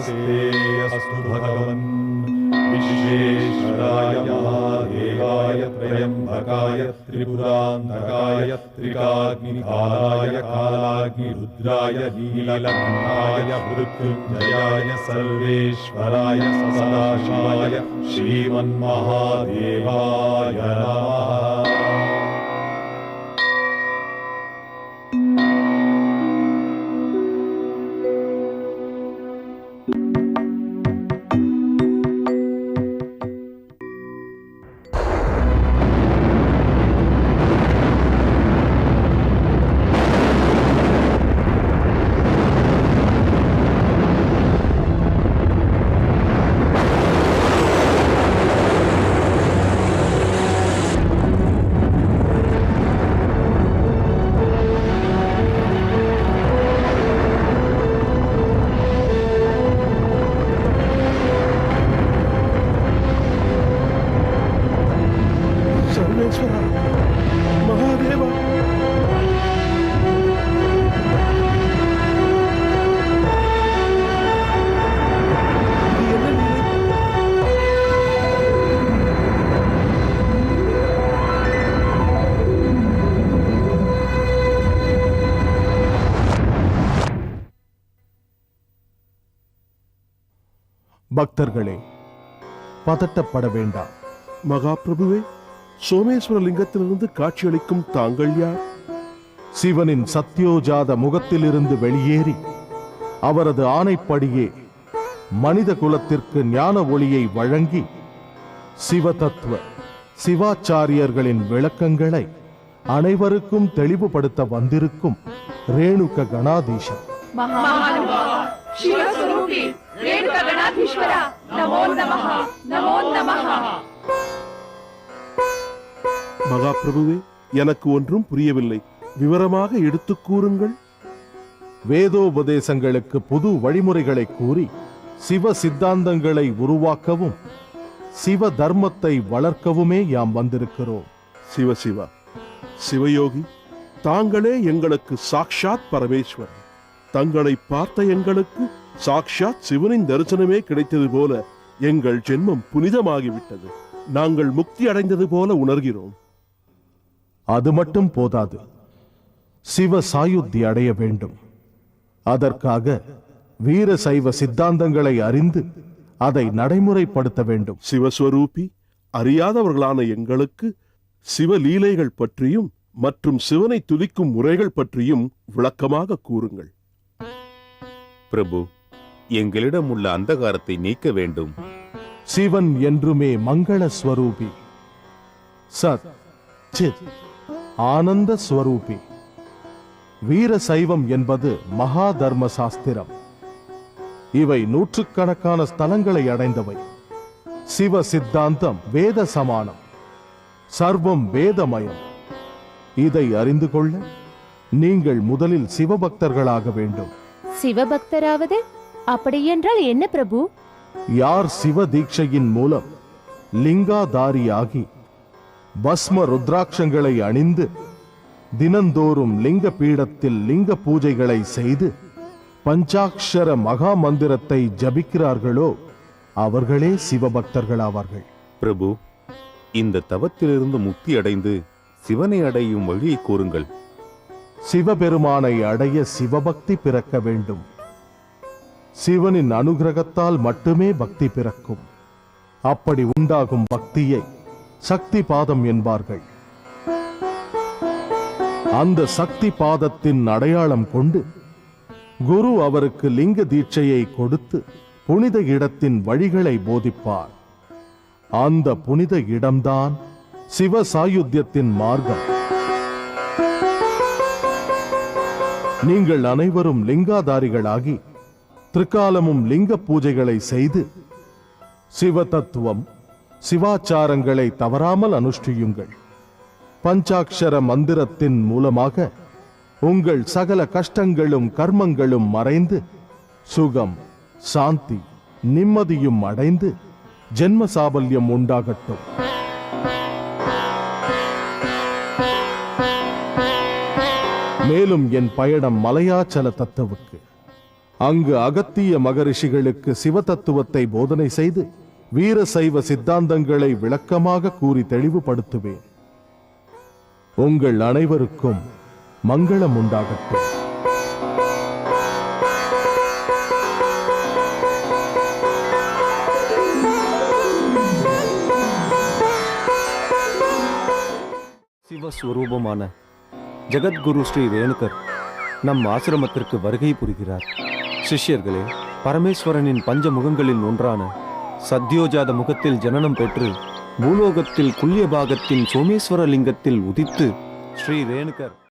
नमस्ते अस्तु भगवन् विश्वेश्वराय महादेवाय त्र्यम्बकाय त्रिपुरान्तकाय त्रिकाग्निकालाय कालाग्निरुद्राय नीलकण्ठाय मृत्युञ्जयाय सर्वेश्वराय सदाशिवाय श्रीमन्महादेवाय नमः। பக்தர்களே, பதட்டப்பட வேண்டாம். மகாபிரபுவே, சோமேஸ்வர லிங்கத்திலிருந்து காட்சியளிக்கும் தாங்கள் யார்? சிவனின் சத்யோஜாத முகத்திலிருந்து வெளியேறி அவரது ஆணைப்படியே மனித குலத்திற்கு ஞான ஒளியை வழங்கி சிவதத்துவ சிவாச்சாரியர்களின் விளக்கங்களை அனைவருக்கும் தெளிவுபடுத்த வந்திருக்கும் ரேணுக கணாதீசன். மகாபிரபுவே, எனக்கு ஒன்றும் புரியவில்லை. விவரமாக எடுத்துக் கூறுங்கள். வேதோபதேசங்களுக்கு புது வழிமுறைகளை கூறி சிவ சித்தாந்தங்களை உருவாக்கவும் சிவ தர்மத்தை வளர்க்கவுமே யாம் வந்திருக்கிறோம். சிவசிவா, சிவயோகி, தாங்களே எங்களுக்கு சாக்ஷாத் பரமேஸ்வரன். தங்களை பார்த்த எங்களுக்கு சாக்ஷாத் சிவனின் தரிசனமே கிடைத்தது போல எங்கள் ஜென்மம் புனிதமாகிவிட்டது. நாங்கள் முக்தி அடைந்தது போல உணர்கிறோம். அது மட்டும் போதாது, சிவ சாயுத்தி அடைய வேண்டும். அதற்காக வீர சைவ சித்தாந்தங்களை அறிந்து அதை நடைமுறைப்படுத்த வேண்டும். சிவஸ்வரூபி, அறியாதவர்களான எங்களுக்கு சிவலீலைகள் பற்றியும் மற்றும் சிவனை துதிக்கும் முறைகள் பற்றியும் விளக்கமாக கூறுங்கள். பிரபு, எங்களிடம் உள்ள அந்தகாரத்தை நீக்க வேண்டும். சிவன் என்றுமே மங்கள ஸ்வரூபி, சத் சித் ஆனந்த ஸ்வரூபி. வீர சைவம் என்பது மகா தர்ம சாஸ்திரம். இவை நூற்றுக்கணக்கான ஸ்தலங்களை அடைந்தவை. சிவ சித்தாந்தம் வேத சமானம், சர்வம் வேதமயம். இதை அறிந்து கொள்ள நீங்கள் முதலில் சிவபக்தர்களாக வேண்டும். சிவபக்தராவது அப்படியென்றால் என்ன பிரபு? யார் சிவ தீட்சையின் மூலம் லிங்காதாரியாகி பஸ்ம ருத்ராட்சங்களை அணிந்து தினந்தோறும் லிங்க பீடத்தில் லிங்க பூஜைகளை செய்து பஞ்சாக்ஷர மகா மந்திரத்தை ஜபிக்கிறார்களோ அவர்களே சிவபக்தர்களாவார்கள். பிரபு, இந்த தவத்திலிருந்து முக்தி அடைந்து சிவனை அடையும் வழியை கூறுங்கள். சிவபெருமானை அடைய சிவபக்தி பிறக்க வேண்டும். சிவனின் அனுகிரகத்தால் மட்டுமே பக்தி பிறக்கும். அப்படி உண்டாகும் பக்தியை சக்தி பாதம் என்பார்கள். அந்த சக்தி பாதத்தின் அடையாளம் கொண்டு குரு அவருக்கு லிங்க தீட்சையை கொடுத்து புனித இடத்தின் வழிகளை போதிப்பார். அந்த புனித இடம்தான் சிவ சாயுத்தியத்தின் மார்க்கம். நீங்கள் அனைவரும் லிங்காதாரிகளாகி திரிகாலமும் லிங்க பூஜைகளை செய்து சிவ தத்துவம் சிவாச்சாரங்களை தவறாமல் அனுஷ்டியுங்கள். பஞ்சாக்ஷர மந்திரத்தின் மூலமாக உங்கள் சகல கஷ்டங்களும் கர்மங்களும் மறைந்து சுகம், சாந்தி, நிம்மதியும் அடைந்து ஜென்ம சாபல்யம் உண்டாகட்டும். மேலும் என் பயணம் மலையாச்சல தத்துவுக்கு. அங்கு அகத்திய மகரிஷிகளுக்கு சிவதத்துவத்தை போதனை செய்து வீர சைவ சித்தாந்தங்களை விளக்கமாக கூறி தெளிவுபடுத்துவேன். உங்கள் அனைவருக்கும் மங்களம் உண்டாகட்டும். சிவஸ்வரூபமான ஜெகத்குரு ஸ்ரீ ரேணுகர் நம் ஆசிரமத்திற்கு வருகை புரிகிறார். சிஷ்யர்களே, பரமேஸ்வரனின் பஞ்ச முகங்களில் ஒன்றான சத்யோஜாத முகத்தில் ஜனனம் பெற்று பூலோகத்தில் குல்யபாகத்தின் சோமேஸ்வர லிங்கத்தில் உதித்து ஸ்ரீ ரேணுகர்